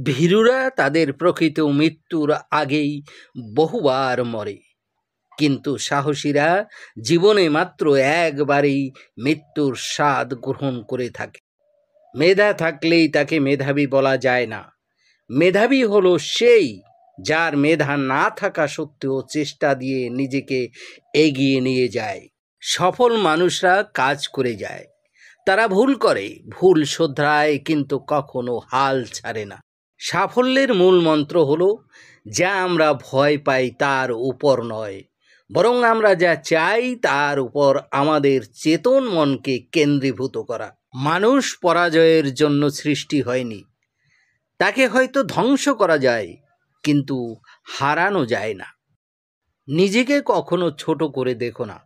ভীরুরা তাদের প্রকৃত মৃত্যুর আগেই বহুবার মরে, কিন্তু সাহসীরা জীবনে মাত্র একবারেই মৃত্যুর স্বাদ গ্রহণ করে থাকে। মেধা থাকলেই তাকে মেধাবী বলা যায় না। মেধাবী হলো সেই যার মেধা না থাকা সত্ত্বেও চেষ্টা দিয়ে নিজেকে এগিয়ে নিয়ে যায়। সফল মানুষরা কাজ করে যায়, তারা ভুল করে, ভুল শোধরায়, কিন্তু কখনো হাল ছাড়ে না। সাফল্যের মূল মন্ত্র হলো, যা আমরা ভয় পাই তার উপর নয়, বরং আমরা যা চাই তার উপর আমাদের চেতন মনকে কেন্দ্রীভূত করা। মানুষ পরাজয়ের জন্য সৃষ্টি হয়নি, তাকে হয়তো ধ্বংস করা যায়, কিন্তু হারানো যায় না। নিজেকে কখনো ছোট করে দেখো না,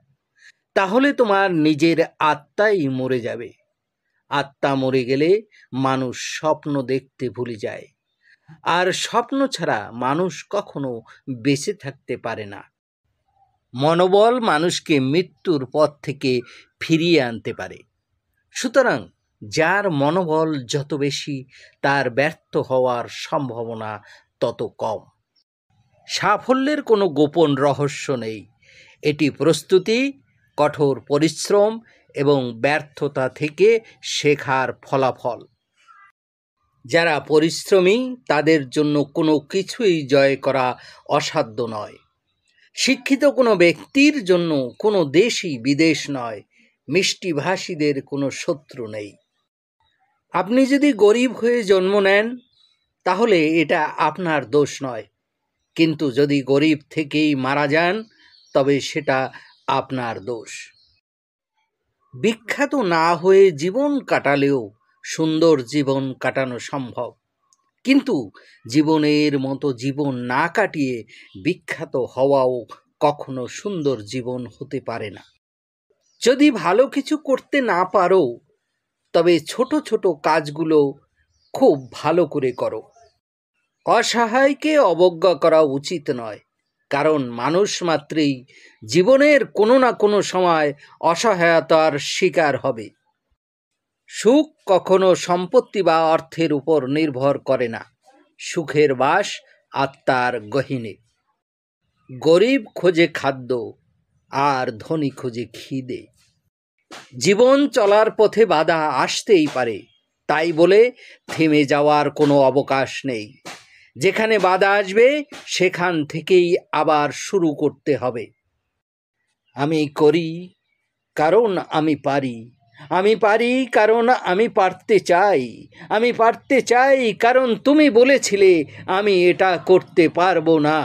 তাহলে তোমার নিজের আত্মাই মরে যাবে। আত্মা মরে গেলে মানুষ স্বপ্ন দেখতে ভুলে যায়, আর স্বপ্ন ছাড়া মানুষ কখনো বেঁচে থাকতে পারে না। মনোবল মানুষকে মৃত্যুর পথ থেকে ফিরিয়ে আনতে পারে। সুতরাং যার মনোবল যত বেশি, তার ব্যর্থ হওয়ার সম্ভাবনা তত কম। সাফল্যের কোনো গোপন রহস্য নেই, এটি প্রস্তুতি, কঠোর পরিশ্রম এবং ব্যর্থতা থেকে শেখার ফলাফল। যারা পরিশ্রমী তাদের জন্য কোনো কিছুই জয় করা অসাধ্য নয়। শিক্ষিত কোনো ব্যক্তির জন্য কোনো দেশই বিদেশ নয়। মিষ্টিভাষীদের কোনো শত্রু নেই। আপনি যদি গরিব হয়ে জন্ম নেন তাহলে এটা আপনার দোষ নয়, কিন্তু যদি গরিব থেকেই মারা যান তবে সেটা আপনার দোষ। বিখ্যাত না হয়ে জীবন কাটালেও সুন্দর জীবন কাটানো সম্ভব, কিন্তু জীবনের মতো জীবন না কাটিয়ে বিখ্যাত হওয়াও কখনো সুন্দর জীবন হতে পারে না। যদি ভালো কিছু করতে না পারো তবে ছোট ছোট কাজগুলো খুব ভালো করে করো। অসহায়কে অবজ্ঞা করা উচিত নয়, কারণ মানুষ মাত্রই জীবনের কোনো না কোনো সময় অসহায়তার শিকার হবে। সুখ কখনো সম্পত্তি বা অর্থের উপর নির্ভর করে না। সুখের বাস আত্মার গহীনে। গরিব খোঁজে খাদ্য আর ধনী খোঁজে খিদে। জীবন চলার পথে বাধা আসতেই পারে, তাই বলে থেমে যাওয়ার কোনো অবকাশ নেই। যেখানে বাধা আসবে সেখান থেকেই আবার শুরু করতে হবে। আমি করি কারণ আমি পারি, আমি পারি কারণ আমি পারতে চাই, আমি পারতে চাই কারণ তুমি বলেছিলে আমি এটা করতে পারবো না।